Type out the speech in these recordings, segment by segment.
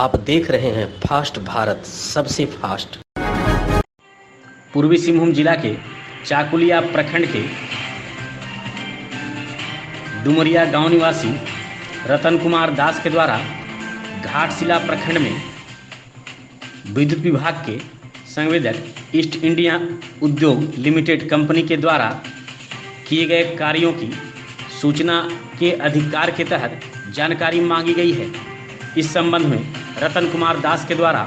आप देख रहे हैं फास्ट भारत, सबसे फास्ट। पूर्वी सिंहभूम जिला के चाकुलिया प्रखंड के डुमरिया गांव निवासी रतन कुमार दास के द्वारा घाटशिला प्रखंड में विद्युत विभाग के संवेदक ईस्ट इंडिया उद्योग लिमिटेड कंपनी के द्वारा किए गए कार्यों की सूचना के अधिकार के तहत जानकारी मांगी गई है। इस संबंध में रतन कुमार दास के द्वारा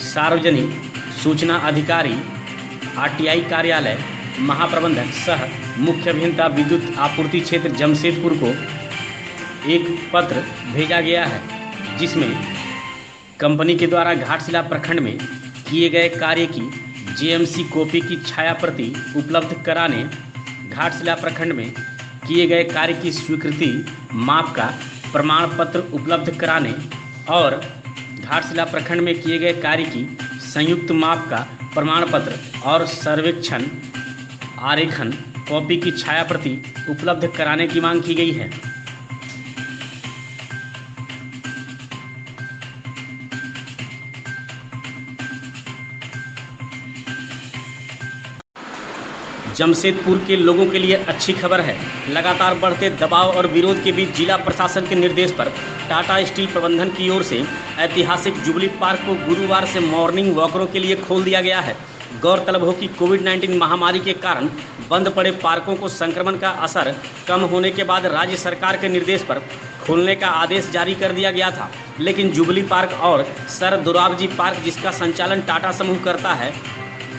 सार्वजनिक सूचना अधिकारी आरटीआई कार्यालय महाप्रबंधक सह मुख्य अभियंता विद्युत आपूर्ति क्षेत्र जमशेदपुर को एक पत्र भेजा गया है, जिसमें कंपनी के द्वारा घाटशिला प्रखंड में किए गए कार्य की जेएमसी कॉपी की छाया प्रति उपलब्ध कराने, घाटशिला प्रखंड में किए गए कार्य की स्वीकृति माप का प्रमाण पत्र उपलब्ध कराने और घाटशिला प्रखंड में किए गए कार्य की संयुक्त माप का प्रमाण पत्र और सर्वेक्षण आरेखन कॉपी की छाया प्रति उपलब्ध कराने की मांग की गई है। जमशेदपुर के लोगों के लिए अच्छी खबर है। लगातार बढ़ते दबाव और विरोध के बीच जिला प्रशासन के निर्देश पर टाटा स्टील प्रबंधन की ओर से ऐतिहासिक जुबली पार्क को गुरुवार से मॉर्निंग वॉकरों के लिए खोल दिया गया है। गौरतलब हो कि कोविड-19 महामारी के कारण बंद पड़े पार्कों को संक्रमण का असर कम होने के बाद राज्य सरकार के निर्देश पर खोलने का आदेश जारी कर दिया गया था, लेकिन जुबली पार्क और सर दोराबजी पार्क, जिसका संचालन टाटा समूह करता है,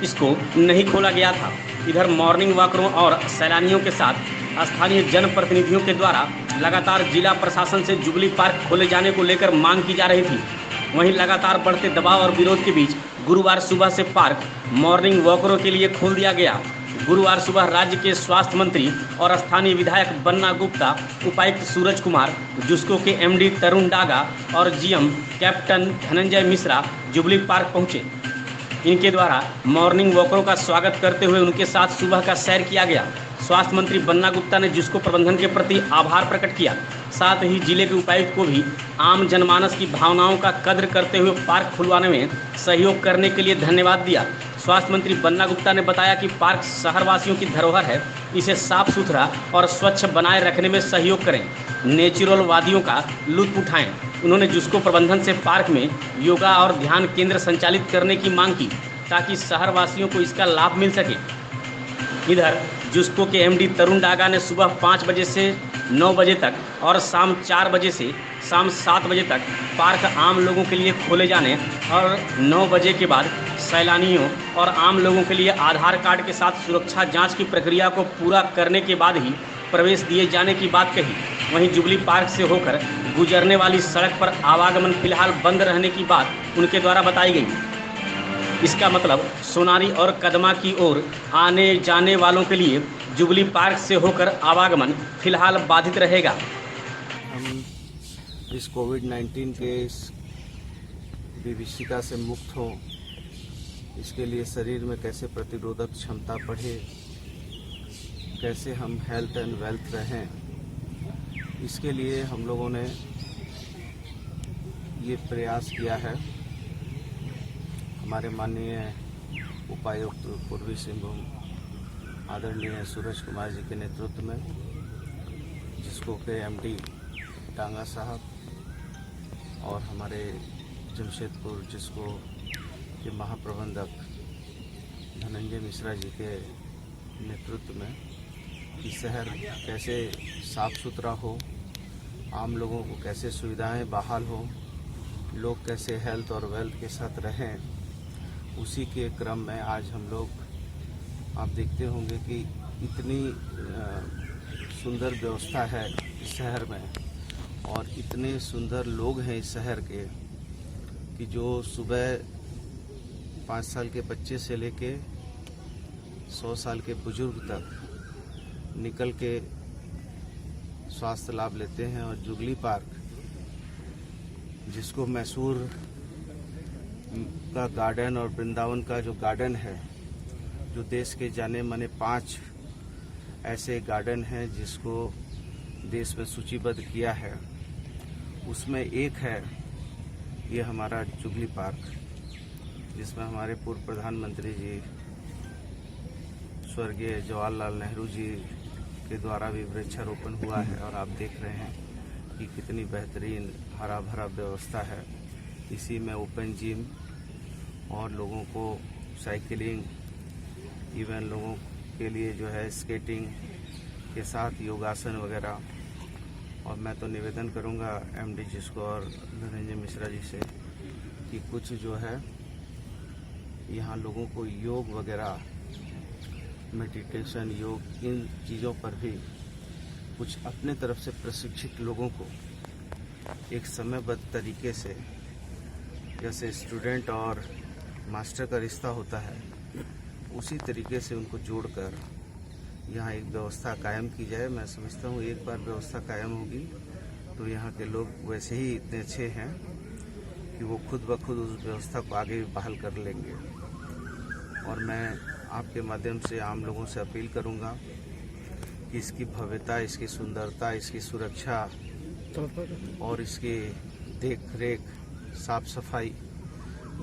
इसको नहीं खोला गया था। इधर मॉर्निंग वॉकरों और सैलानियों के साथ स्थानीय जनप्रतिनिधियों के द्वारा लगातार जिला प्रशासन से जुबली पार्क खोले जाने को लेकर मांग की जा रही थी। वहीं लगातार बढ़ते दबाव और विरोध के बीच गुरुवार सुबह से पार्क मॉर्निंग वॉकरों के लिए खोल दिया गया। गुरुवार सुबह राज्य के स्वास्थ्य मंत्री और स्थानीय विधायक बन्ना गुप्ता, उपायुक्त सूरज कुमार, जुस्को के एमडी तरुण डागा और GM captain Dhananjay Mishra jubilee park पहुंचे। इनके द्वारा मॉर्निंग वॉकरों का स्वागत करते हुए उनके साथ सुबह का सैर किया गया। स्वास्थ्य मंत्री बन्ना गुप्ता ने जुस्को प्रबंधन के प्रति आभार प्रकट किया, साथ ही जिले के उपायुक्त को भी आम जनमानस की भावनाओं का कद्र करते हुए पार्क खुलवाने में सहयोग करने के लिए धन्यवाद दिया। स्वास्थ्य मंत्री बन्ना गुप्ता ने बताया कि पार्क शहरवासियों की धरोहर है, इसे साफ सुथरा और स्वच्छ बनाए रखने में सहयोग करें, नेचुरल वादियों का लुत्फ उठाएं। उन्होंने जुस्को प्रबंधन से पार्क में योगा और ध्यान केंद्र संचालित करने की मांग की, ताकि शहरवासियों को इसका लाभ मिल सके। इधर जुस्को के एमडी तरुण डागा ने सुबह 5 बजे से 9 बजे तक और शाम 4 बजे से शाम 7 बजे तक पार्क आम लोगों के लिए खोले जाने और 9 बजे के बाद सैलानियों और आम लोगों के लिए आधार कार्ड के साथ सुरक्षा जांच की प्रक्रिया को पूरा करने के बाद ही प्रवेश दिए जाने की बात कही। वहीं जुबली पार्क से होकर गुजरने वाली सड़क पर आवागमन फिलहाल बंद रहने की बात उनके द्वारा बताई गई। इसका मतलब सोनारी और कदमा की ओर आने जाने वालों के लिए जुबली पार्क से होकर आवागमन फिलहाल बाधित रहेगा। हम इस कोविड-19 के इस विभीषिका से मुक्त हों, इसके लिए शरीर में कैसे प्रतिरोधक क्षमता बढ़े, कैसे हम हेल्थ एंड वेल्थ रहें, इसके लिए हम लोगों ने ये प्रयास किया है। हमारे माननीय उपायुक्त पूर्वी सिंहभूम आदरणीय सूरज कुमार जी के नेतृत्व में, जिसको के एमडी डांगा साहब और हमारे जमशेदपुर जिसको के महाप्रबंधक धनंजय मिश्रा जी के नेतृत्व में, कि शहर कैसे साफ सुथरा हो, आम लोगों को कैसे सुविधाएं बहाल हो, लोग कैसे हेल्थ और वेल्थ के साथ रहें, उसी के क्रम में आज हम लोग, आप देखते होंगे कि इतनी सुंदर व्यवस्था है इस शहर में और इतने सुंदर लोग हैं इस शहर के, कि जो सुबह 5 साल के बच्चे से लेके 100 साल के बुजुर्ग तक निकल के स्वास्थ्य लाभ लेते हैं। और जुबली पार्क, जिसको मैसूर का गार्डन और वृंदावन का जो गार्डन है, जो देश के जाने माने 5 ऐसे गार्डन हैं जिसको देश में सूचीबद्ध किया है, उसमें एक है ये हमारा जुबली पार्क, जिसमें हमारे पूर्व प्रधानमंत्री जी स्वर्गीय जवाहरलाल नेहरू जी के द्वारा भी वृक्षारोपण हुआ है और आप देख रहे हैं कि कितनी बेहतरीन हरा भरा व्यवस्था है। इसी में ओपन जिम और लोगों को साइकिलिंग, इवन लोगों के लिए जो है स्केटिंग के साथ योगासन वगैरह। और मैं तो निवेदन करूंगा एमडी जी को और धनंजय मिश्रा जी से कि कुछ जो है यहाँ लोगों को योग वगैरह, मेडिटेशन, योग, इन चीज़ों पर भी कुछ अपने तरफ से प्रशिक्षित लोगों को एक समयबद्ध तरीके से, जैसे स्टूडेंट और मास्टर का रिश्ता होता है, उसी तरीके से उनको जोड़कर यहाँ एक व्यवस्था कायम की जाए। मैं समझता हूँ एक बार व्यवस्था कायम होगी तो यहाँ के लोग वैसे ही इतने अच्छे हैं कि वो खुद ब खुद उस व्यवस्था को आगे बहाल कर लेंगे। और मैं आपके माध्यम से आम लोगों से अपील करूँगा कि इसकी भव्यता, इसकी सुंदरता, इसकी सुरक्षा और इसकी देख रेख, साफ सफाई,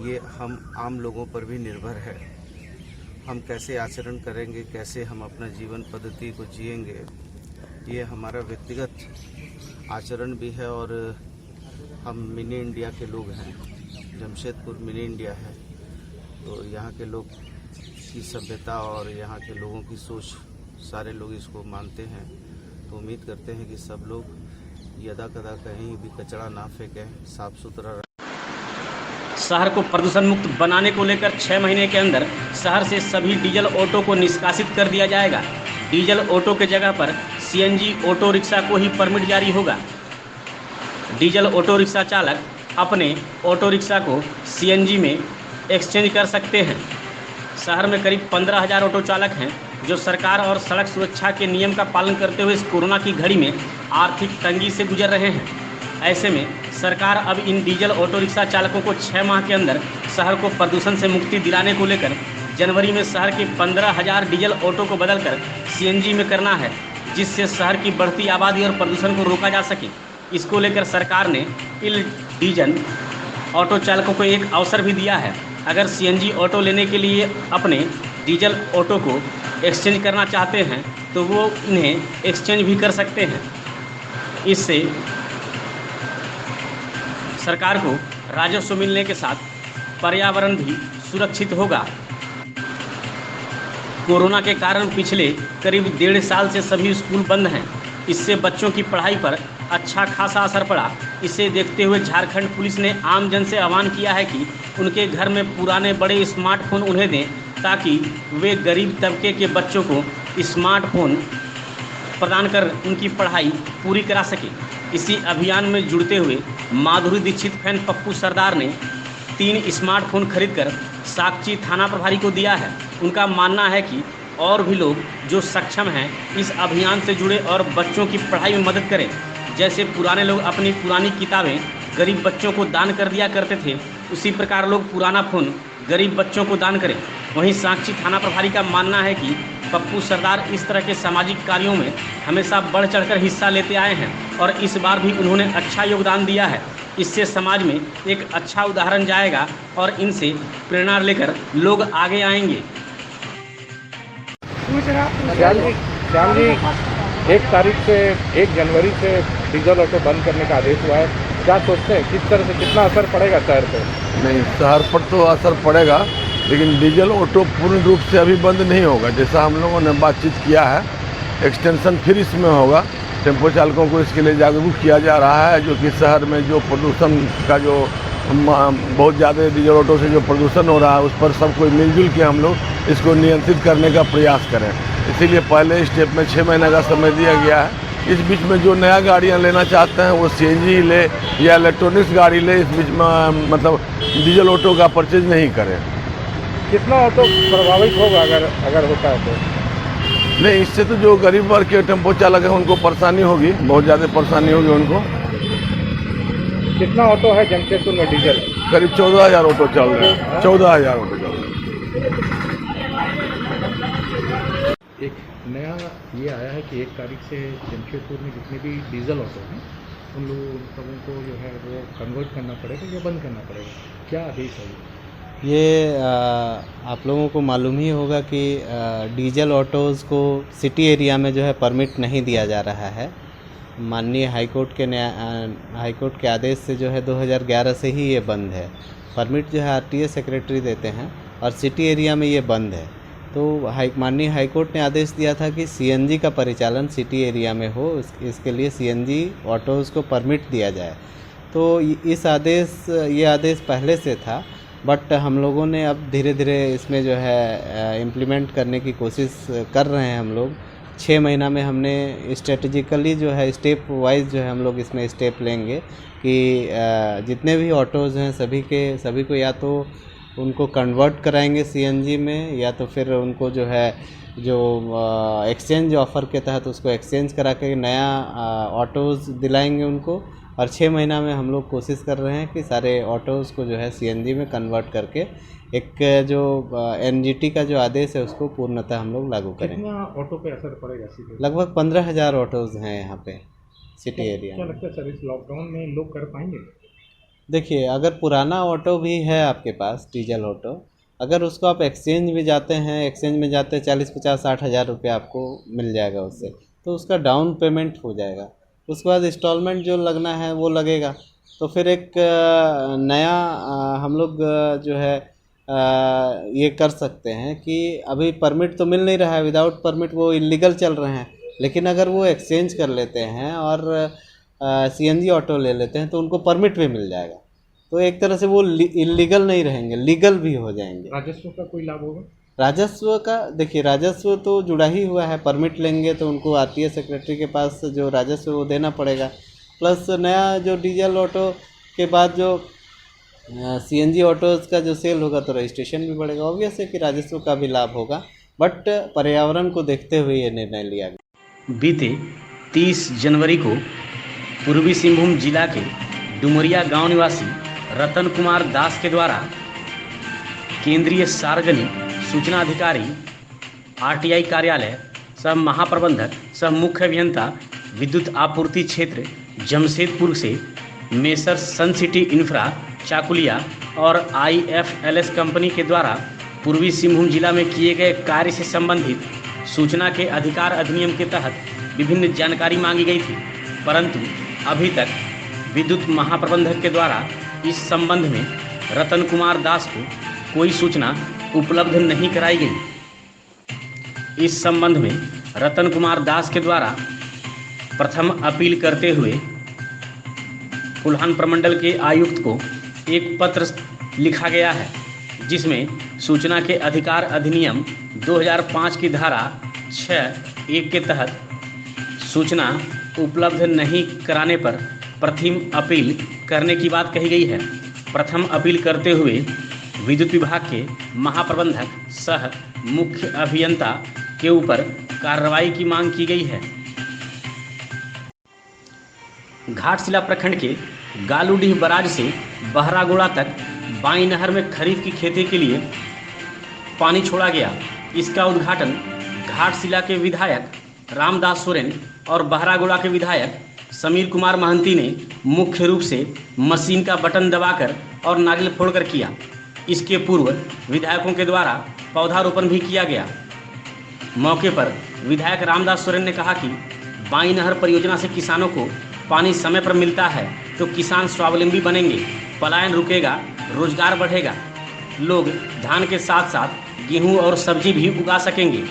ये हम आम लोगों पर भी निर्भर है। हम कैसे आचरण करेंगे, कैसे हम अपना जीवन पद्धति को जिएंगे, ये हमारा व्यक्तिगत आचरण भी है। और हम मिनी इंडिया के लोग हैं, जमशेदपुर मिनी इंडिया है, तो यहाँ के लोग की सभ्यता और यहाँ के लोगों की सोच, सारे लोग इसको मानते हैं। तो उम्मीद करते हैं कि सब लोग यदा कदा कहीं भी कचरा ना फेंकें, साफ सुथरा। शहर को प्रदूषण मुक्त बनाने को लेकर 6 महीने के अंदर शहर से सभी डीजल ऑटो को निष्कासित कर दिया जाएगा। डीजल ऑटो के जगह पर सीएनजी ऑटो रिक्शा को ही परमिट जारी होगा। डीजल ऑटो रिक्शा चालक अपने ऑटो रिक्शा को सीएनजी में एक्सचेंज कर सकते हैं। शहर में करीब 15,000 ऑटो चालक हैं जो सरकार और सड़क सुरक्षा के नियम का पालन करते हुए इस कोरोना की घड़ी में आर्थिक तंगी से गुजर रहे हैं। ऐसे में सरकार अब इन डीजल ऑटो रिक्शा चालकों को 6 माह के अंदर शहर को प्रदूषण से मुक्ति दिलाने को लेकर जनवरी में शहर के 15,000 डीजल ऑटो को बदलकर सीएनजी में करना है, जिससे शहर की बढ़ती आबादी और प्रदूषण को रोका जा सके। इसको लेकर सरकार ने इन डीजल ऑटो चालकों को एक अवसर भी दिया है। अगर सीएनजी ऑटो लेने के लिए अपने डीजल ऑटो को एक्सचेंज करना चाहते हैं तो वो इन्हें एक्सचेंज भी कर सकते हैं। इससे सरकार को राजस्व मिलने के साथ पर्यावरण भी सुरक्षित होगा। कोरोना के कारण पिछले करीब 1.5 साल से सभी स्कूल बंद हैं। इससे बच्चों की पढ़ाई पर अच्छा खासा असर पड़ा। इसे देखते हुए झारखंड पुलिस ने आम जन से आह्वान किया है कि उनके घर में पुराने बड़े स्मार्टफोन उन्हें दें, ताकि वे गरीब तबके के बच्चों को स्मार्टफोन प्रदान कर उनकी पढ़ाई पूरी करा सके। इसी अभियान में जुड़ते हुए माधुरी दीक्षित फैन पप्पू सरदार ने 3 स्मार्टफोन खरीदकर साकची थाना प्रभारी को दिया है। उनका मानना है कि और भी लोग जो सक्षम हैं इस अभियान से जुड़े और बच्चों की पढ़ाई में मदद करें। जैसे पुराने लोग अपनी पुरानी किताबें गरीब बच्चों को दान कर दिया करते थे, उसी प्रकार लोग पुराना फ़ोन गरीब बच्चों को दान करें। वहीं साकची थाना प्रभारी का मानना है कि पप्पू सरदार इस तरह के सामाजिक कार्यों में हमेशा बढ़ चढ़कर हिस्सा लेते आए हैं और इस बार भी उन्होंने अच्छा योगदान दिया है। इससे समाज में एक अच्छा उदाहरण जाएगा और इनसे प्रेरणा लेकर लोग आगे आएंगे। श्याम जी, 1 जनवरी से डीजल ऑटो बंद करने का आदेश हुआ है। क्या सोचते हैं, किस तरह से, कितना असर पड़ेगा शहर पर? नहीं, शहर पर तो असर पड़ेगा, लेकिन डीजल ऑटो पूर्ण रूप से अभी बंद नहीं होगा। जैसा हम लोगों ने बातचीत किया है, एक्सटेंशन फिर इसमें होगा। टेम्पो चालकों को इसके लिए जागरूक किया जा रहा है, जो कि शहर में जो प्रदूषण का जो बहुत ज़्यादा डीजल ऑटो से जो प्रदूषण हो रहा है, उस पर सब कोई मिलजुल के हम लोग इसको नियंत्रित करने का प्रयास करें। इसीलिए पहले स्टेप में 6 महीने का समय दिया गया है। इस बीच में जो नया गाड़ियाँ लेना चाहते हैं वो सीएनजी ले या इलेक्ट्रॉनिक्स गाड़ी ले, इस बीच में मतलब डीजल ऑटो का परचेज नहीं करें। कितना ऑटो प्रभावित होगा अगर होता है तो? नहीं, इससे तो जो गरीब वर्ग के टेम्पो चालक हैं उनको परेशानी होगी, बहुत ज़्यादा परेशानी होगी उनको। कितना ऑटो है जमशेदपुर में डीजल? करीब 14,000 ऑटो चल रहे हैं। 14,000 ऑटो चल रहे हैं। एक नया ये आया है कि 1 तारीख से जमशेदपुर में जितने भी डीजल ऑटो हैं उन लोगों सबों को जो है वो कन्वर्ट करना पड़ेगा या बंद करना पड़ेगा, क्या आदेश है ये आप लोगों को मालूम ही होगा कि डीजल ऑटोज़ को सिटी एरिया में जो है परमिट नहीं दिया जा रहा है। माननीय हाईकोर्ट के आदेश से जो है 2011 से ही ये बंद है। परमिट जो है आरटीए सेक्रेटरी देते हैं और सिटी एरिया में ये बंद है। तो माननीय हाईकोर्ट ने आदेश दिया था कि सीएनजी का परिचालन सिटी एरिया में हो, इसके लिए सीएनजी ऑटोज़ को परमिट दिया जाए। तो ये आदेश पहले से था, बट हम लोगों ने अब धीरे धीरे इसमें जो है इम्प्लीमेंट करने की कोशिश कर रहे हैं। हम लोग 6 महीना में हमने स्ट्रेटजिकली जो है स्टेप वाइज जो है हम लोग इसमें स्टेप लेंगे कि जितने भी ऑटोज़ हैं सभी को या तो उनको कन्वर्ट कराएंगे सीएनजी में, या तो फिर उनको जो है एक्सचेंज ऑफ़र के तहत उसको एक्सचेंज करा के नया ऑटोज़ दिलाएंगे उनको। और 6 महीना में हम लोग कोशिश कर रहे हैं कि सारे ऑटोज़ को जो है सीएनजी में कन्वर्ट करके एक जो एनजीटी का जो आदेश है उसको पूर्णतः हम लोग लागू करेंगे। कितना ऑटो पे असर पड़ेगा सीधे? लगभग 15,000 ऑटोज़ हैं यहाँ पे सिटी एरिया क्या में। लगता है सर, इस लॉकडाउन में लोग कर पाएंगे? देखिए, अगर पुराना ऑटो भी है आपके पास, डीजल ऑटो, अगर उसको आप एक्सचेंज में जाते हैं 40, 50, 60 हज़ार रुपये आपको मिल जाएगा उससे, तो उसका डाउन पेमेंट हो जाएगा। उसके बाद इंस्टॉलमेंट जो लगना है वो लगेगा। तो फिर एक नया हम लोग जो है ये कर सकते हैं कि अभी परमिट तो मिल नहीं रहा है, विदाउट परमिट वो इलीगल चल रहे हैं, लेकिन अगर वो एक्सचेंज कर लेते हैं और सीएनजी ऑटो ले लेते हैं तो उनको परमिट भी मिल जाएगा। तो एक तरह से वो इलीगल नहीं रहेंगे, लीगल भी हो जाएंगे। राजस्व का कोई लाभ होगा? राजस्व का देखिए, राजस्व तो जुड़ा ही हुआ है। परमिट लेंगे तो उनको आरटीए सेक्रेटरी के पास जो राजस्व वो देना पड़ेगा, प्लस नया जो डीजल ऑटो के बाद जो सीएनजी ऑटोज़ का जो सेल होगा तो रजिस्ट्रेशन भी बढ़ेगा। ऑब्वियस है कि राजस्व का भी लाभ होगा, बट पर्यावरण को देखते हुए ये निर्णय लिया गया। बीते 30 जनवरी को पूर्वी सिंहभूम जिला के डुमरिया गांव निवासी रतन कुमार दास के द्वारा केंद्रीय सार्वजनिक सूचना अधिकारी आरटीआई कार्यालय सह महाप्रबंधक सह मुख्य अभियंता विद्युत आपूर्ति क्षेत्र जमशेदपुर से मेसर सन सिटी इंफ्रा चाकुलिया और आईएफएलएस कंपनी के द्वारा पूर्वी सिंहभूम जिला में किए गए कार्य से संबंधित सूचना के अधिकार अधिनियम के तहत विभिन्न जानकारी मांगी गई थी, परंतु अभी तक विद्युत महाप्रबंधक के द्वारा इस संबंध में रतन कुमार दास को कोई सूचना उपलब्ध नहीं कराई गई। इस संबंध में रतन कुमार दास के द्वारा प्रथम अपील करते हुए कुल्हान प्रमंडल के आयुक्त को एक पत्र लिखा गया है, जिसमें सूचना के अधिकार अधिनियम 2005 की धारा 6(1) के तहत सूचना उपलब्ध नहीं कराने पर प्रथम अपील करने की बात कही गई है। प्रथम अपील करते हुए विद्युत विभाग के महाप्रबंधक सह मुख्य अभियंता के ऊपर कार्रवाई की मांग की गई है। घाटशिला प्रखंड के गालूडीह बराज से बहरागोड़ा तक बाई नहर में खरीफ की खेती के लिए पानी छोड़ा गया। इसका उद्घाटन घाटशिला के विधायक रामदास सोरेन और बहरागोड़ा के विधायक समीर कुमार महंती ने मुख्य रूप से मशीन का बटन दबाकर और नारियल फोड़कर किया। इसके पूर्व विधायकों के द्वारा पौधारोपण भी किया गया। मौके पर विधायक रामदास सोरेन ने कहा कि बाई नहर परियोजना से किसानों को पानी समय पर मिलता है तो किसान स्वावलंबी बनेंगे, पलायन रुकेगा, रोजगार बढ़ेगा, लोग धान के साथ साथ गेहूं और सब्जी भी उगा सकेंगे।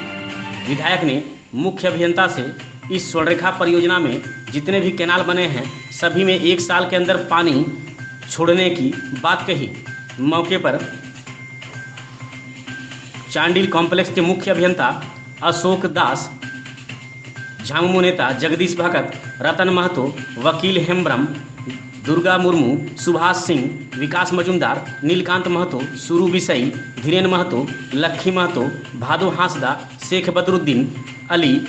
विधायक ने मुख्य अभियंता से इस स्वर्णरेखा परियोजना में जितने भी कैनाल बने हैं सभी में 1 साल के अंदर पानी छोड़ने की बात कही। मौके पर चांडिल कॉम्प्लेक्स के मुख्य अभियंता अशोक दास, झामुमो नेता जगदीश भगत, रतन महतो, वकील हेम्ब्रम, दुर्गा मुर्मू, सुभाष सिंह, विकास मजुमदार, नीलकांत महतो, सुरू बिसई, धीरेन महतो, लक्खी महतो, भादो हांसदा, शेख बदरुद्दीन अली,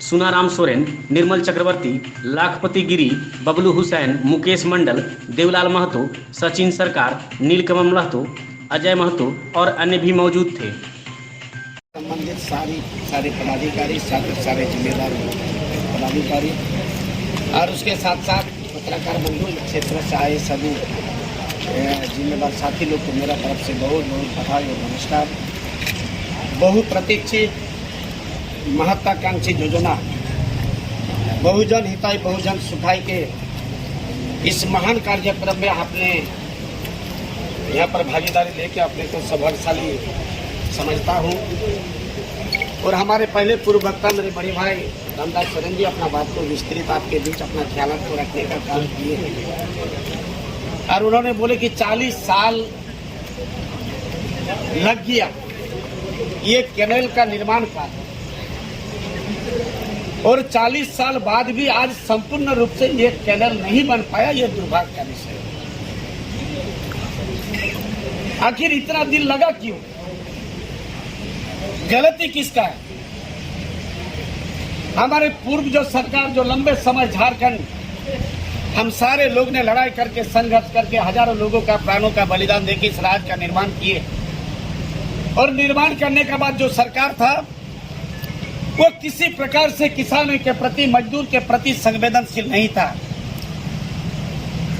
सुनाराम सोरेन, निर्मल चक्रवर्ती, लाखपति गिरी, बबलू हुसैन, मुकेश मंडल, देवलाल महतो, सचिन सरकार, नीलकमल महतो, अजय महतो और अन्य भी मौजूद थे। संबंधित सारे पदाधिकारी, सारे जिम्मेदार पदाधिकारी और उसके साथ साथ पत्रकार बंधु क्षेत्र से आए सभी जिम्मेदार साथी लोग को मेरा तरफ से बहुत बहुत बधाई और नमस्कार। बहुप्रतीक्षित महत्वाकांक्षी योजना बहुजन हिताय बहुजन सुखाय के इस महान कार्यक्रम में आपने यहाँ पर भागीदारी लेके अपने को सौभाग्यशाली समझता हूँ। और हमारे पहले पूर्व वक्ता मेरे बड़े भाई रामदास सोरेन जी अपना बात को विस्तृत आपके बीच अपना ख्याल को रखने का काम किए और उन्होंने बोले कि 40 साल लग गया ये कैनाल का निर्माण का, और 40 साल बाद भी आज संपूर्ण रूप से ये कैनाल नहीं बन पाया। ये दुर्भाग्य का विषय। आखिर इतना दिन लगा क्यों? गलती किसका है? हमारे पूर्व जो सरकार जो लंबे समय झारखंड हम सारे लोग ने लड़ाई करके संघर्ष करके हजारों लोगों का प्राणों का बलिदान देके इस राज्य का निर्माण किए, और निर्माण करने के बाद जो सरकार था वो किसी प्रकार से किसानों के प्रति मजदूर के प्रति संवेदनशील नहीं था,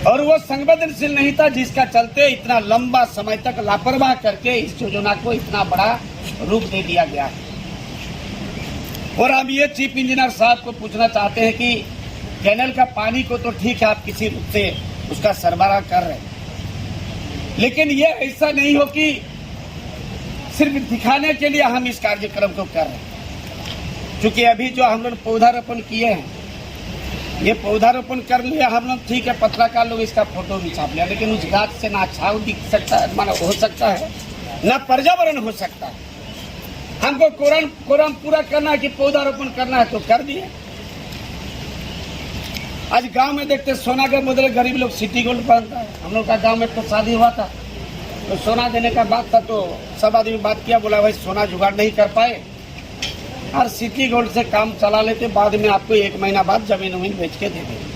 और वो संवेदनशील नहीं था जिसका चलते इतना लंबा समय तक लापरवाह करके इस योजना को इतना बड़ा रूप दे दिया गया। और हम ये चीफ इंजीनियर साहब को पूछना चाहते हैं कि कैनाल का पानी को तो ठीक है आप किसी रूप से उसका सरबराह कर रहे हैं, लेकिन ये ऐसा नहीं हो कि सिर्फ दिखाने के लिए हम इस कार्यक्रम को कर रहे हैं। क्योंकि अभी जो हम लोग पौधारोपण किए हैं, ये पौधारोपण कर लिया हम लोग, ठीक है, पत्रकार लोग इसका फोटो भी छाप लिया, लेकिन उस गाछ से ना छाव दिख सकता है, माना हो सकता है, ना पर्यावरण हो सकता है। हमको कोरम पूरा करना है कि पौधारोपण करना है तो कर दिए। आज गांव में देखते सोना के बदले गरीब लोग सिटी गोल्ड पहनता है। हम लोग का गांव में तो शादी हुआ था तो सोना देने का बात था, तो सब आदमी बात किया, बोला भाई सोना जुगाड़ नहीं कर पाए और सिटी गोल्ड से काम चला लेते, बाद में आपको 1 महीना बाद जमीन बेच के दे देंगे।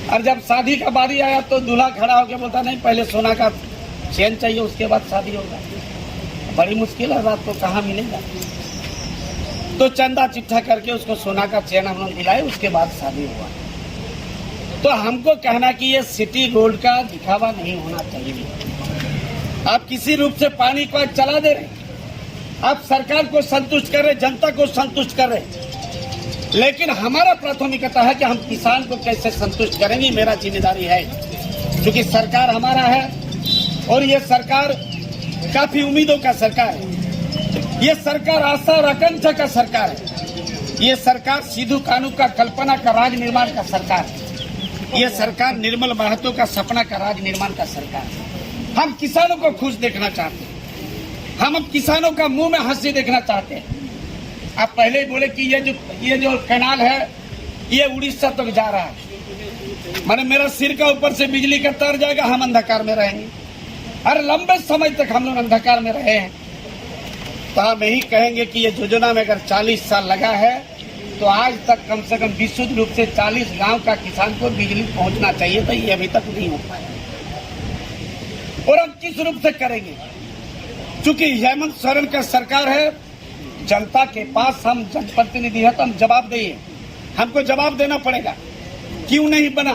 और जब शादी का बारी आया तो दूल्हा खड़ा होकर बोलता नहीं पहले सोना का चेन चाहिए उसके बाद शादी होगा। बड़ी मुश्किल है, रात को कहाँ मिलेगा। तो चंदा चिट्ठा करके उसको सोना का चेन हम लोग दिलाए, उसके बाद शादी हुआ। तो हमको कहना कि ये सिटी गोल्ड का दिखावा नहीं होना चाहिए। आप किसी रूप से पानी को चला दे रहे, आप सरकार को संतुष्ट कर रहे, जनता को संतुष्ट कर रहे, लेकिन हमारा प्राथमिकता है कि हम किसान को कैसे संतुष्ट करेंगे, मेरा जिम्मेदारी है। क्योंकि सरकार हमारा है और ये सरकार काफी उम्मीदों का सरकार है। ये सरकार आशा और आकांक्षा का सरकार है। ये सरकार सिद्धू कानू का कल्पना का राज निर्माण का सरकार है। ये सरकार निर्मल महतो का सपना का राज निर्माण का सरकार है। हम किसानों को खुश देखना चाहते हैं, हम किसानों का मुंह में हंसी देखना चाहते हैं। आप पहले ही बोले कि ये जो कैनाल है ये उड़ीसा तक जा रहा है, माने मेरा सिर का ऊपर से बिजली का तार जाएगा, हम अंधकार में रहेंगे। और लंबे समय तक हम लोग अंधकार में रहे हैं, तो हम यही कहेंगे कि ये योजना में अगर 40 साल लगा है तो आज तक कम से कम विशुद्ध रूप से 40 गांव का किसान को बिजली पहुंचना चाहिए था, ये अभी तक नहीं हो पाया। और हम किस रूप से करेंगे? चूंकि हेमंत सोरेन का सरकार है, जनता के पास हम जनप्रतिनिधि है तो हम जवाब देंगे, हमको जवाब देना पड़ेगा क्यों नहीं बना,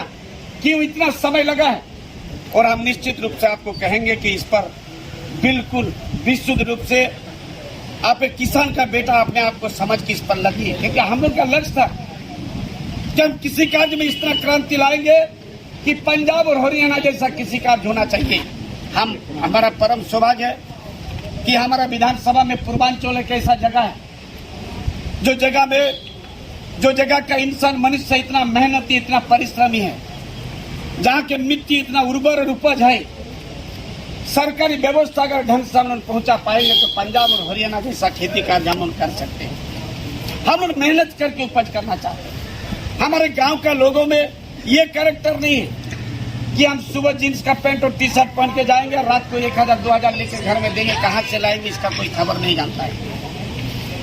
क्यों इतना समय लगा है। और हम निश्चित रूप से आपको कहेंगे कि इस पर बिल्कुल विशुद्ध रूप से आप एक किसान का बेटा अपने आप को समझ के इस पर लगी है। क्योंकि हम लोग का लक्ष्य था कि हम किसी कार्य में इस तरह क्रांति लाएंगे कि पंजाब और हरियाणा जैसा किसी कार्य होना चाहिए। हमारा परम सौभाग्य है कि हमारा विधानसभा में पूर्वांचल एक ऐसा जगह है जो जगह का इंसान मनुष्य इतना मेहनती, इतना परिश्रमी है, जहाँ के मिट्टी इतना उर्वर और उपज है। सरकारी व्यवस्था अगर ढंग से हम लोग पहुंचा पाएंगे तो पंजाब और हरियाणा जैसा खेती कार्य हम लोग कर सकते हैं। हम लोग मेहनत करके उपज करना चाहते हैं। हमारे गांव का लोगों में ये कैरेक्टर नहीं है कि हम सुबह जींस का पैंट और टी शर्ट पहन के जाएंगे और रात को 1000-2000 लेकर घर में देंगे, कहाँ से लाएंगे इसका कोई खबर नहीं जानता है।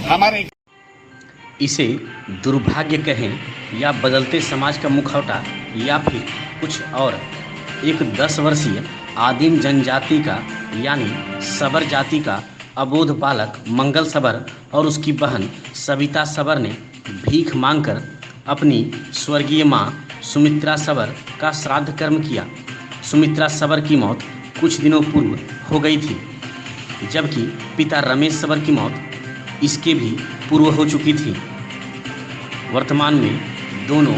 हमारे इसे दुर्भाग्य कहें या बदलते समाज का मुखौटा या फिर कुछ और, एक 10 वर्षीय आदिम जनजाति का यानी सबर जाति का अबोध बालक मंगल सबर और उसकी बहन सविता सबर ने भीख मांगकर अपनी स्वर्गीय मां सुमित्रा सबर का श्राद्ध कर्म किया। सुमित्रा सबर की मौत कुछ दिनों पूर्व हो गई थी, जबकि पिता रमेश सबर की मौत इसके भी पूर्व हो चुकी थी। वर्तमान में दोनों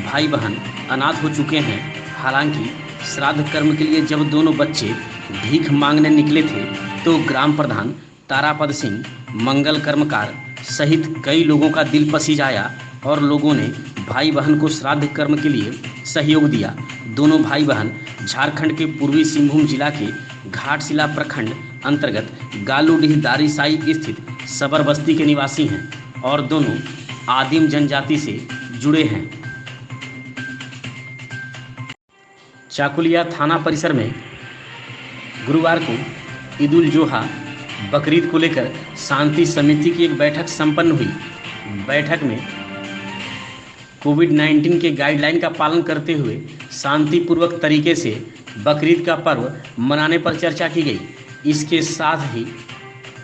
भाई बहन अनाथ हो चुके हैं। हालांकि श्राद्ध कर्म के लिए जब दोनों बच्चे भीख मांगने निकले थे तो ग्राम प्रधान तारापद सिंह, मंगल कर्मकार सहित कई लोगों का दिल पसीज आया और लोगों ने भाई बहन को श्राद्ध कर्म के लिए सहयोग दिया। दोनों भाई बहन झारखंड के पूर्वी सिंहभूम जिला के घाटशिला प्रखंड अंतर्गत गालूडीह दारीसाई स्थित सबर बस्ती के निवासी हैं और दोनों आदिम जनजाति से जुड़े हैं। चाकुलिया थाना परिसर में गुरुवार को ईद उल जोहा बकरीद को लेकर शांति समिति की एक बैठक संपन्न हुई। बैठक में कोविड-19 के गाइडलाइन का पालन करते हुए शांतिपूर्वक तरीके से बकरीद का पर्व मनाने पर चर्चा की गई। इसके साथ ही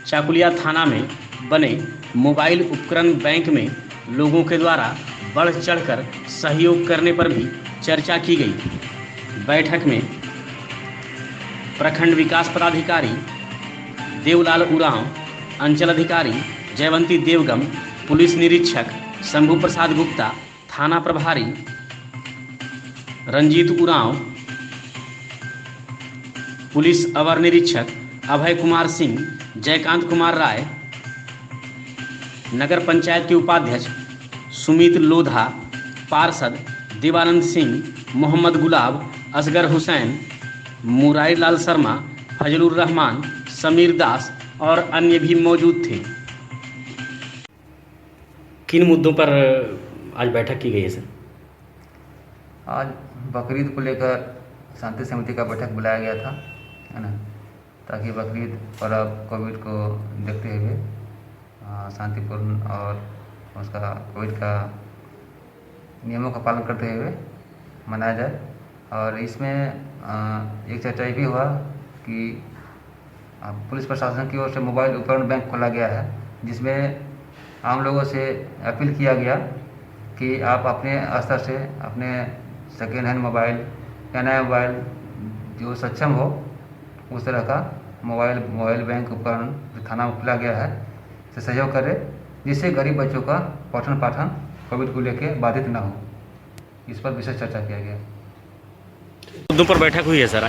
चाकुलिया थाना में बने मोबाइल उपकरण बैंक में लोगों के द्वारा बढ़ चढ़कर सहयोग करने पर भी चर्चा की गई। बैठक में प्रखंड विकास पदाधिकारी देवलाल उरांव, अंचल अधिकारी जयवंती देवगम, पुलिस निरीक्षक शंभू प्रसाद गुप्ता, थाना प्रभारी रंजीत उरांव, पुलिस अवर निरीक्षक अभय कुमार सिंह, जयकांत कुमार राय, नगर पंचायत के उपाध्यक्ष सुमित लोधा, पार्षद देवानंद सिंह, मोहम्मद गुलाब, असगर हुसैन, मुरारी लाल शर्मा, फजलुर रहमान, समीर दास और अन्य भी मौजूद थे। किन मुद्दों पर आज बैठक की गई है सर? आज बकरीद को लेकर शांति समिति का बैठक बुलाया गया था, है ना, ताकि बकरीद पर्व कोविड को देखते हुए शांतिपूर्ण और उसका कोविड का नियमों का पालन करते हुए मनाया जाए। और इसमें एक चर्चा ये भी हुआ कि पुलिस प्रशासन की ओर से मोबाइल उपकरण बैंक खोला गया है, जिसमें आम लोगों से अपील किया गया कि आप अपने स्तर से अपने सेकेंड हैंड मोबाइल या नया मोबाइल जो सक्षम हो उस तरह का मोबाइल बैंक उपकरण जो थाना में खुला गया है से सहयोग करें, जिससे गरीब बच्चों का पठन पाठन कोविड को लेकर बाधित न हो। इस पर विशेष चर्चा किया गया। मुद्दों पर बैठक हुई है सर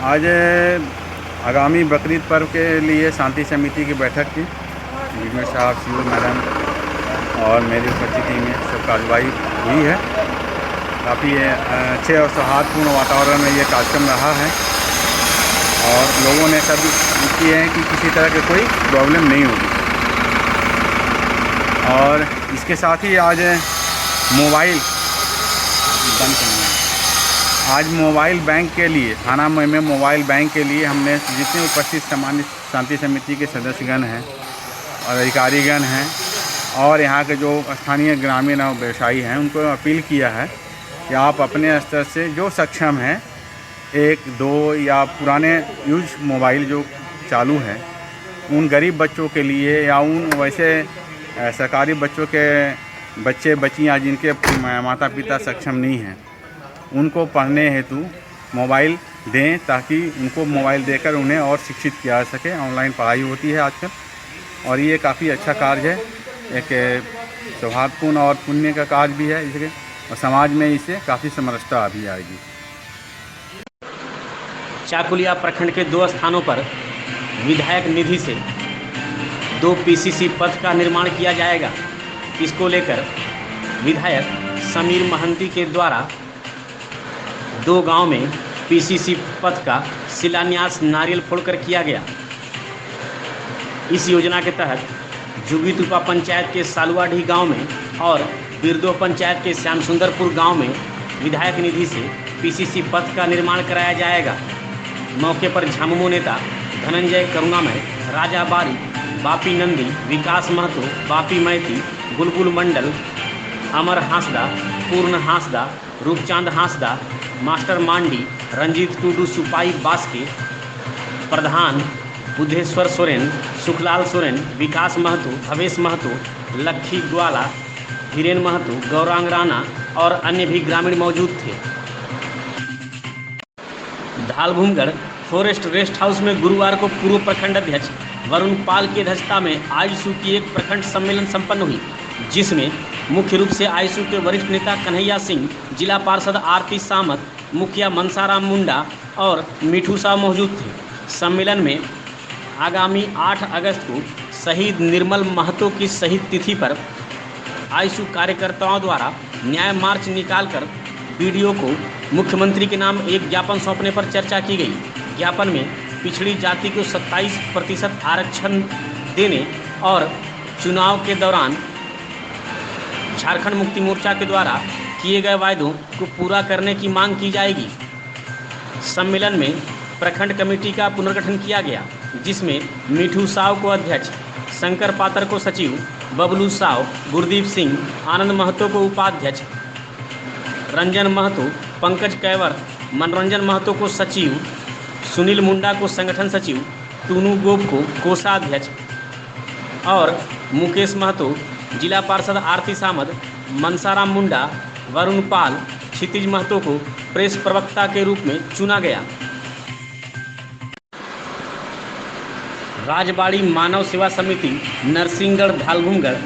आज आगामी बकरीद पर्व के लिए शांति समिति की बैठक की, जिसमें साहब सीओ मैडम और मेरी उपस्थिति में सब कार्रवाई हुई है। काफ़ी अच्छे और सौहार्दपूर्ण वातावरण में ये कार्यक्रम रहा है और लोगों ने सब किए हैं कि किसी तरह के कोई प्रॉब्लम नहीं होगी। और इसके साथ ही आज मोबाइल बंद करना है। आज मोबाइल बैंक के लिए थाना में मोबाइल बैंक के लिए हमने जितने उपस्थित सामान्य शांति समिति के सदस्यगण हैं और अधिकारीगण हैं और यहाँ के जो स्थानीय ग्रामीण और व्यवसायी हैं उनको अपील किया है कि आप अपने स्तर से जो सक्षम हैं, एक दो या पुराने यूज मोबाइल जो चालू है उन गरीब बच्चों के लिए या उन वैसे सरकारी बच्चों के बच्चे बच्चियाँ जिनके माता पिता सक्षम नहीं हैं उनको पढ़ने हेतु मोबाइल दें, ताकि उनको मोबाइल देकर उन्हें और शिक्षित किया जा सके। ऑनलाइन पढ़ाई होती है आजकल और ये काफ़ी अच्छा कार्य है, एक सौहार्दपूर्ण और पुण्य का कार्य भी है इसके, और समाज में इससे काफ़ी समरसता भी आएगी। चाकुलिया प्रखंड के 2 स्थानों पर विधायक निधि से 2 पीसीसी पथ का निर्माण किया जाएगा। इसको लेकर विधायक समीर महंती के द्वारा 2 गांव में पीसीसी पथ का शिलान्यास नारियल फोड़कर किया गया। इस योजना के तहत जुगीतुपा पंचायत के सालुआडीह गांव में और बिरदो पंचायत के श्यामसुंदरपुर गांव में विधायक निधि से पीसीसी पथ का निर्माण कराया जाएगा। मौके पर झामुमो नेता धनंजय करुणामय, राजा बारी, बापी नंदी, विकास महतो, बापी मैती, बुलबुल मंडल, अमर हांसदा, पूर्ण हांसदा, रूपचांद हांसदा, मास्टर मांडी, रंजीत टूडू सुपाई बास्के, प्रधान बुद्धेश्वर सोरेन, सुखलाल सोरेन, विकास महतो, भवेश महतो, लक्खी ग्वाला, धीरेन महतो, गौरांग राणा और अन्य भी ग्रामीण मौजूद थे। धालभूमगढ़ फॉरेस्ट रेस्ट हाउस में गुरुवार को पूर्व प्रखंड अध्यक्ष वरुण पाल की अध्यक्षता में आईएसयू की एक प्रखंड सम्मेलन संपन्न हुई, जिसमें मुख्य रूप से आईएसयू के वरिष्ठ नेता कन्हैया सिंह, जिला पार्षद आरती सामत, मुखिया मनसाराम मुंडा और मिठू साहब मौजूद थे। सम्मेलन में आगामी 8 अगस्त को शहीद निर्मल महतो की शहीद तिथि पर आईएसयू कार्यकर्ताओं द्वारा न्याय मार्च निकालकर बीडीओ को मुख्यमंत्री के नाम एक ज्ञापन सौंपने पर चर्चा की गई। ज्ञापन में पिछड़ी जाति को 27% आरक्षण देने और चुनाव के दौरान झारखंड मुक्ति मोर्चा के द्वारा किए गए वायदों को पूरा करने की मांग की जाएगी। सम्मेलन में प्रखंड कमेटी का पुनर्गठन किया गया, जिसमें मिठू साव को अध्यक्ष, शंकर पात्र को सचिव, बबलू साव, गुरदीप सिंह, आनंद महतो को उपाध्यक्ष, रंजन महतो, पंकज कैवर, मनोरंजन महतो को सचिव, सुनील मुंडा को संगठन सचिव, टूनू गोप को कोषाध्यक्ष और मुकेश महतो, जिला पार्षद आरती सामद, मनसाराम मुंडा, वरुण पाल, क्षितिज महतो को प्रेस प्रवक्ता के रूप में चुना गया। राजबाड़ी मानव सेवा समिति नरसिंहगढ़ धालभूमगढ़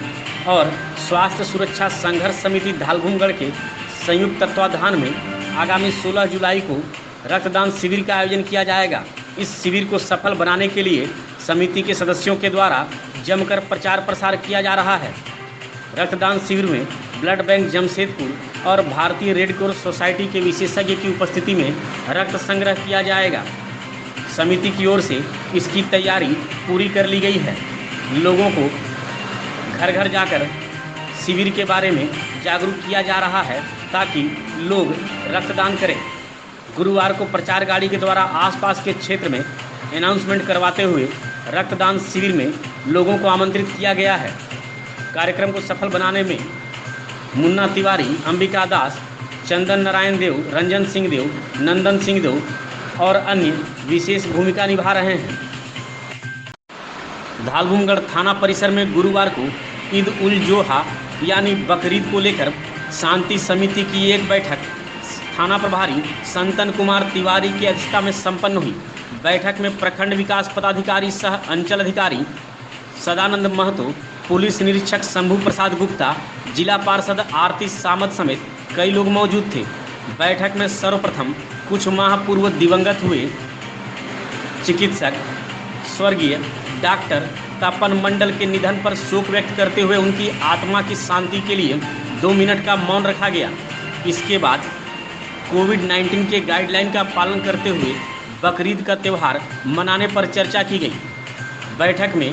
और स्वास्थ्य सुरक्षा संघर्ष समिति धालभूमगढ़ के संयुक्त तत्वाधान में आगामी 16 जुलाई को रक्तदान शिविर का आयोजन किया जाएगा। इस शिविर को सफल बनाने के लिए समिति के सदस्यों के द्वारा जमकर प्रचार प्रसार किया जा रहा है। रक्तदान शिविर में ब्लड बैंक जमशेदपुर और भारतीय रेड क्रॉस सोसाइटी के विशेषज्ञ की उपस्थिति में रक्त संग्रह किया जाएगा। समिति की ओर से इसकी तैयारी पूरी कर ली गई है। लोगों को घर घर जाकर शिविर के बारे में जागरूक किया जा रहा है ताकि लोग रक्तदान करें। गुरुवार को प्रचार गाड़ी के द्वारा आसपास के क्षेत्र में अनाउंसमेंट करवाते हुए रक्तदान शिविर में लोगों को आमंत्रित किया गया है। कार्यक्रम को सफल बनाने में मुन्ना तिवारी, अंबिका दास, चंदन नारायण देव, रंजन सिंह देव, नंदन सिंह देव और अन्य विशेष भूमिका निभा रहे हैं। धालभूमगढ़ थाना परिसर में गुरुवार को ईद उल जोहा यानी बकरीद को लेकर शांति समिति की एक बैठक थाना प्रभारी संतन कुमार तिवारी की अध्यक्षता में संपन्न हुई। बैठक में प्रखंड विकास पदाधिकारी सह अंचल अधिकारी सदानंद महतो, पुलिस निरीक्षक शंभू प्रसाद गुप्ता, जिला पार्षद आरती सामत समेत कई लोग मौजूद थे। बैठक में सर्वप्रथम कुछ माह पूर्व दिवंगत हुए चिकित्सक स्वर्गीय डॉक्टर तपन मंडल के निधन पर शोक व्यक्त करते हुए उनकी आत्मा की शांति के लिए 2 मिनट का मौन रखा गया। इसके बाद कोविड-19 के गाइडलाइन का पालन करते हुए बकरीद का त्यौहार मनाने पर चर्चा की गई। बैठक में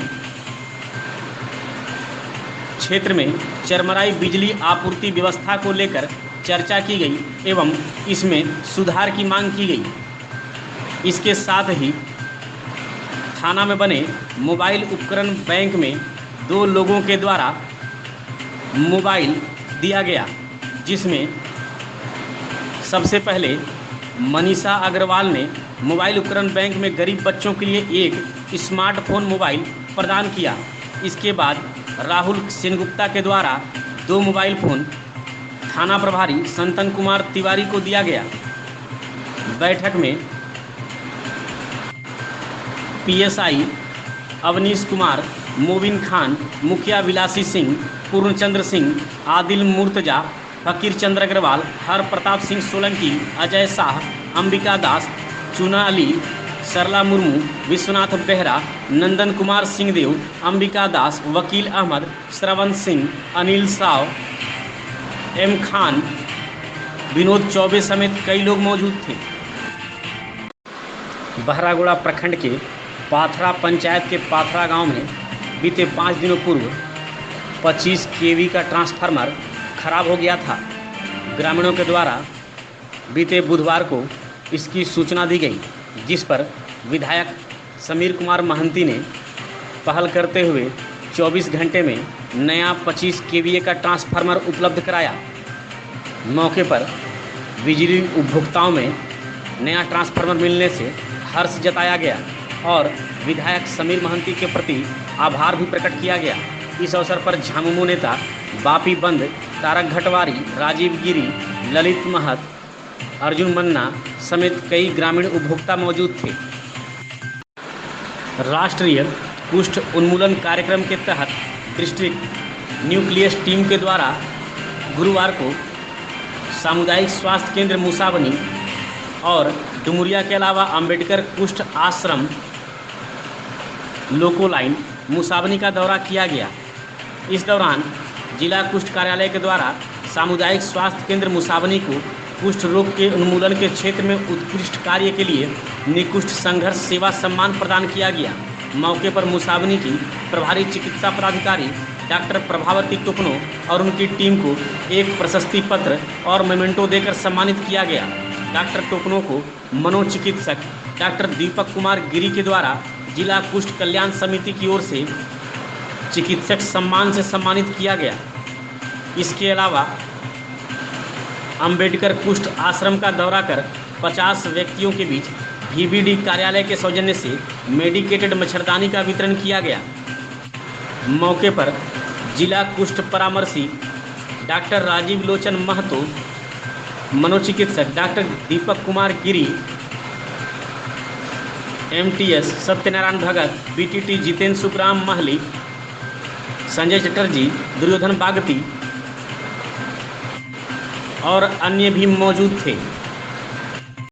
क्षेत्र में चरमराई बिजली आपूर्ति व्यवस्था को लेकर चर्चा की गई एवं इसमें सुधार की मांग की गई। इसके साथ ही थाना में बने मोबाइल उपकरण बैंक में 2 लोगों के द्वारा मोबाइल दिया गया, जिसमें सबसे पहले मनीषा अग्रवाल ने मोबाइल उपकरण बैंक में गरीब बच्चों के लिए एक स्मार्टफोन मोबाइल प्रदान किया। इसके बाद राहुल सेनगुप्ता के द्वारा 2 मोबाइल फ़ोन थाना प्रभारी संतन कुमार तिवारी को दिया गया। बैठक में पीएसआई अवनीश कुमार, मोबिन खान, मुखिया विलासी सिंह, पूर्णचंद्र सिंह, आदिल मुर्तजा, फकीर चंद्र अग्रवाल, हर प्रताप सिंह सोलंकी, अजय शाह, अंबिका दास, चुना अली, सरला मुर्मू, विश्वनाथ बेहरा, नंदन कुमार सिंहदेव, अंबिका दास, वकील अहमद, श्रवण सिंह, अनिल साव, एम खान, विनोद चौबे समेत कई लोग मौजूद थे। बहरागोड़ा प्रखंड के पाथरा पंचायत के पाथरा गांव में बीते 5 दिनों पूर्व 25 केवी का ट्रांसफार्मर खराब हो गया था। ग्रामीणों के द्वारा बीते बुधवार को इसकी सूचना दी गई, जिस पर विधायक समीर कुमार महंती ने पहल करते हुए 24 घंटे में नया 25 केवीए का ट्रांसफार्मर उपलब्ध कराया। मौके पर बिजली उपभोक्ताओं में नया ट्रांसफार्मर मिलने से हर्ष जताया गया और विधायक समीर महंती के प्रति आभार भी प्रकट किया गया। इस अवसर पर झामुमो नेता बापी बंद, तारक घटवारी, राजीव गिरी, ललित महत, अर्जुन मन्ना समेत कई ग्रामीण उपभोक्ता मौजूद थे। राष्ट्रीय कुष्ठ उन्मूलन कार्यक्रम के तहत डिस्ट्रिक्ट न्यूक्लियस टीम के द्वारा गुरुवार को सामुदायिक स्वास्थ्य केंद्र मुसाबनी और डुमरिया के अलावा अंबेडकर कुष्ठ आश्रम लोको लाइन मुसाबनी का दौरा किया गया। इस दौरान जिला कुष्ठ कार्यालय के द्वारा सामुदायिक स्वास्थ्य केंद्र मुसाबनी को कुष्ठ रोग के उन्मूलन के क्षेत्र में उत्कृष्ट कार्य के लिए निकुष्ठ संघर्ष सेवा सम्मान प्रदान किया गया। मौके पर मुसाबनी की प्रभारी चिकित्सा पदाधिकारी डॉक्टर प्रभावती टुकनो और उनकी टीम को एक प्रशस्ति पत्र और मेमेंटो देकर सम्मानित किया गया। डॉक्टर टुकनो को मनोचिकित्सक डॉक्टर दीपक कुमार गिरी के द्वारा जिला कुष्ठ कल्याण समिति की ओर से चिकित्सक सम्मान से सम्मानित किया गया। इसके अलावा अंबेडकर कुष्ठ आश्रम का दौरा कर 50 व्यक्तियों के बीच VBD कार्यालय के सौजन्य से मेडिकेटेड मच्छरदानी का वितरण किया गया। मौके पर जिला कुष्ठ परामर्शी डॉक्टर राजीव लोचन महतो, मनोचिकित्सक डॉक्टर दीपक कुमार गिरी, MTS सत्यनारायण भगत, BTT जितेंद्र सुखराम महली, संजय चटर्जी, दुर्योधन बागती और अन्य भी मौजूद थे।